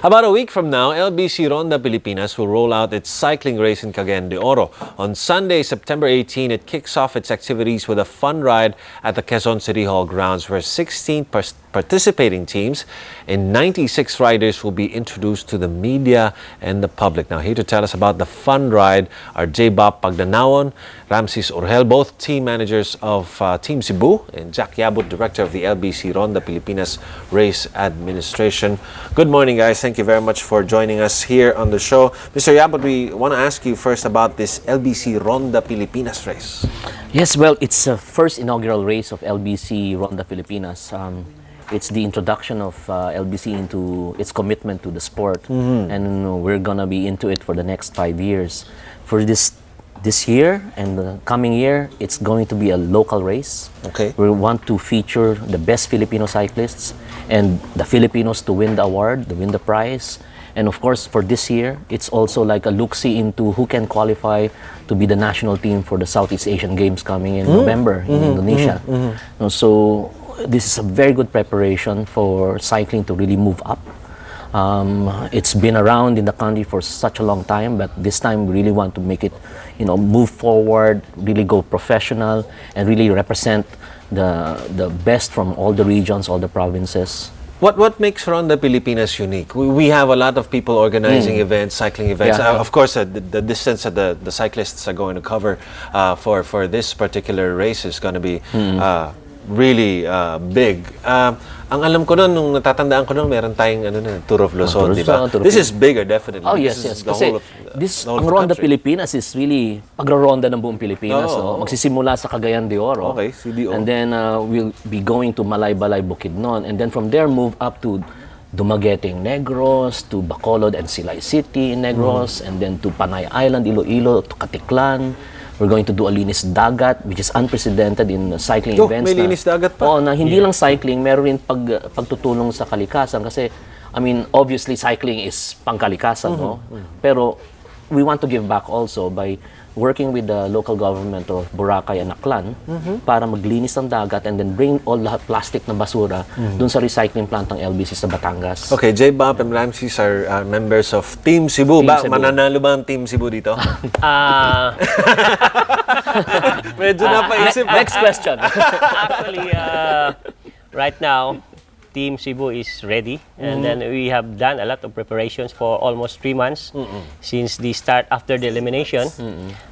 About a week from now, LBC Ronda Pilipinas will roll out its cycling race in Cagayan de Oro. On Sunday, September 18, it kicks off its activities with a fun ride at the Quezon City Hall grounds where 16 participating teams and 96 riders will be introduced to the media and the public. Now, here to tell us about the fun ride are J-Bop Pagdanawon, Ramses Urgel, both team managers of Team Cebu, and Jack Yabut, director of the LBC Ronda Pilipinas Race Administration. Good morning, guys. Thank you very much for joining us here on the show. Mr. Yabut, we want to ask you first about this LBC Ronda Pilipinas race. Yes, well, it's the first inaugural race of LBC Ronda Pilipinas. It's the introduction of LBC into its commitment to the sport, and we're gonna be into it for the next 5 years. For this year and the coming year, it's going to be a local race. Okay. We want to feature the best Filipino cyclists and the Filipinos to win the award, to win the prize. And of course, for this year, it's also like a look-see into who can qualify to be the national team for the Southeast Asian Games coming in November in Indonesia. So this is a very good preparation for cycling to really move up. It's been around in the country for such a long time, but this time we really want to make it, move forward, really go professional, and really represent the best from all the regions, all the provinces. What makes Ronda Pilipinas unique? We have a lot of people organizing events, cycling events. Yeah. Of course, the distance that the cyclists are going to cover for this particular race is going to be really big. Ang alam ko nun, nung natatandaan ko nun, meron tayong Tour of Luzon, di ba? This is bigger, definitely. Oh, yes, yes. Kasi ang Ronda Pilipinas is really pagra-ronda ng buong Pilipinas. Magsisimula sa Cagayan de Oro. Okay, CDO. And then we'll be going to Malaybalay, Bukidnon. And then from there, move up to Dumaguete, Negros, to Bacolod and Silay City in Negros, and then to Panay Island, Iloilo, to Katiklan. We're going to do a linis dagat, which is unprecedented in cycling events. May linis dagat pa? Na hindi lang cycling, meron rin pagtutulong sa kalikasan. Kasi, I mean, obviously, cycling is pangkalikasan, no? Pero, we want to give back also by working with the local government of Boracay and Aklan para maglinis ng dagat and then bring all the plastic na basura dun sa recycling plant ng LBC sa Batangas. Okay, J-Bop and Ramses are members of Team Cebu. Cebu. Mananalo ba ang Team Cebu dito? Medyo napaisip. Next question. Actually, right now, Team Cebu is ready, and then we have done a lot of preparations for almost 3 months since the start after the elimination.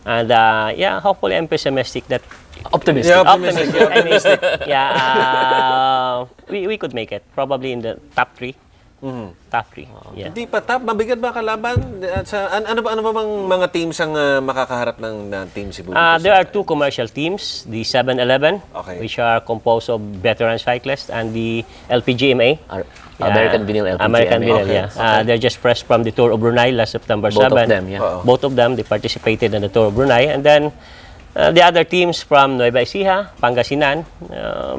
And yeah, hopefully I'm pessimistic that Optimistic. Yeah, optimistic. Yeah, we could make it probably in the top 3. Top 3. Yeah. Hindi pa top, mabigat ba kalaban? Ano ba bang mga teams ang makakaharap ng Team Cebu? There are 2 commercial teams, the 7-Eleven, which are composed of veteran cyclists, and the LPGMA. American Vinyl LPGMA. American Vinyl, yeah. They're just fresh from the Tour of Brunei last September 7. Both of them, yeah. Both of them, they participated in the Tour of Brunei. And then the other teams from Nueva Ecija, Pangasinan,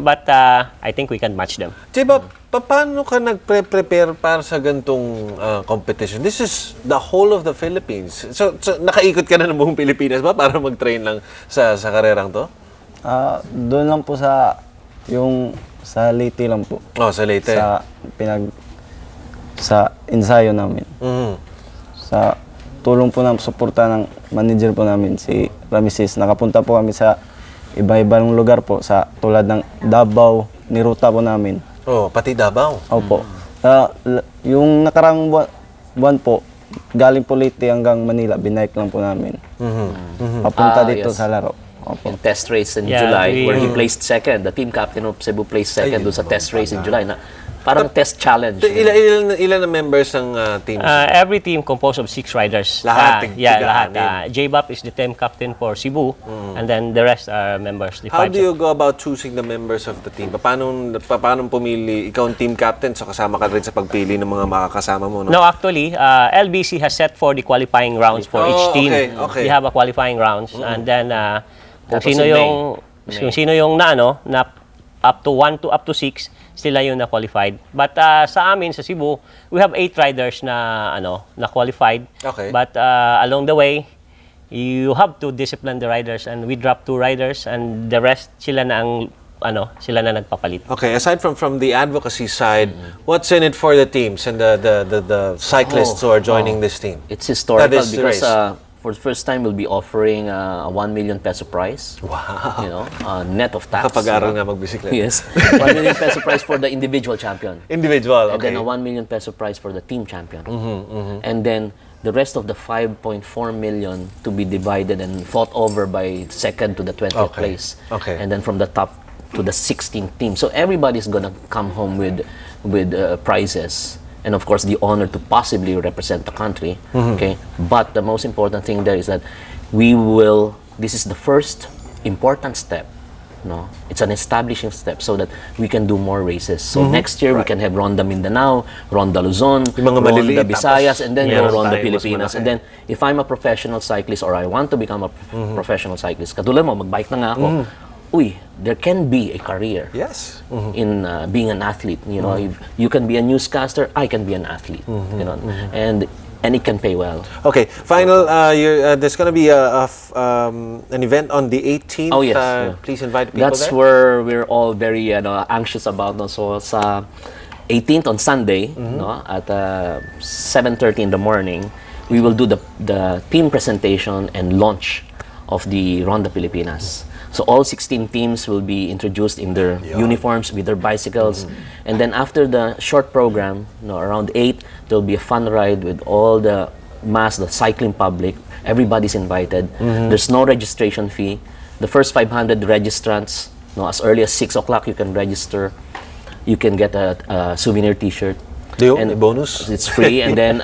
but I think we can match them. Diba, paano ka nagpre-prepare para sa gantong competition? This is the whole of the Philippines. So nakaikot ka na ng buong Pilipinas ba para mag-train lang sa karerang to? Doon lang po sa Leyte lang po. Oh, sa Leyte. Sa ensayo namin. Sa tulong po ng suporta ng manager po namin, si Ramses. Nakapunta po kami sa iba-ibang lugar po, sa tulad ng Davao, niruta po namin. Oh, pati Davao? Opo. Yung nakarang buwan po, galing po Leyte hanggang Manila, binike lang po namin. Papunta dito sa laro. Opo. In test race in July, where he placed second. The team captain of Cebu placed second doon sa test race in July. Parang test challenge. Ilan na members ng team? Every team composed of 6 riders. Lahat? Lahat. J-Bop is the team captain for Cebu, and then the rest are members. How do you go about choosing the members of the team? Paano pumili? Ikaw ang team captain, so kasama ka rin sa pagpili ng mga makakasama mo, no? No, actually, LBC has set for the qualifying rounds for each team. Okay. We have a qualifying rounds, and then kung sino yung na up to 1 to up to 6, sila yung na-qualified. But sa amin, sa Cebu, we have 8 riders na qualified. Okay. But along the way, you have to discipline the riders, and we drop 2 riders, and the rest sila na ang sila na nagpapalit. Okay, aside from the advocacy side, what's in it for the teams and the cyclists who are joining this team? It's historical That is because race. for the first time we'll be offering a 1 million peso prize. Wow. You know, net of tax. Kapag-aral nga magbisikleta. Yes. 1 million peso prize for the individual champion. Individual, And okay. then a 1 million peso prize for the team champion. And then the rest of the 5.4 million to be divided and fought over by second to the 20th Okay. place. Okay. And then from the top to the 16th team. So everybody's gonna come home with prizes. And of course, the honor to possibly represent the country. Okay, but the most important thing there is that this is the first important step. No, it's an establishing step so that we can do more races. So next year we can have Ronda Mindanao, Ronda Luzon, Yung mga maliliit, Ronda Visayas, tapos and then meron go Ronda tayong mas Pilipinas. malaki. And then if I'm a professional cyclist or I want to become a professional cyclist, katulad mo, magbike na nga ako. Uy, there can be a career Yes. in being an athlete. You know, you can be a newscaster, I can be an athlete. You know, and it can pay well. Okay, final. There's going to be an event on the 18th. Oh, yes, yeah. Please invite people That's there. where we're all very anxious about. No? So sa 18th on Sunday, no, at 7:30 in the morning, we will do the team presentation and launch of the Ronda Pilipinas. So all 16 teams will be introduced in their uniforms with their bicycles. And then after the short program, around 8, there'll be a fun ride with all the cycling public. Everybody's invited. There's no registration fee. The first 500 registrants, as early as 6 o'clock, you can register. You can get a souvenir T-shirt. And bonus? It's free, and then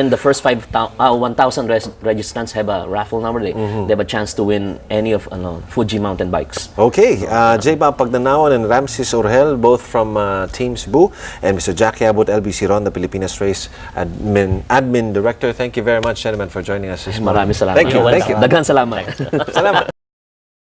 the first 1,000 registrants have a raffle number. They have a chance to win any of Fuji mountain bikes. Okay, J-Bob Pagnanawan and Ramses Orhel, both from Team Cebu, and Mr. Jackie Abot, LBC Ronda Pilipinas Race Admin Director. Thank you very much, gentlemen, for joining us this morning. Maraming salamat. Thank you. Thank you. Daghang salamat. Salamat.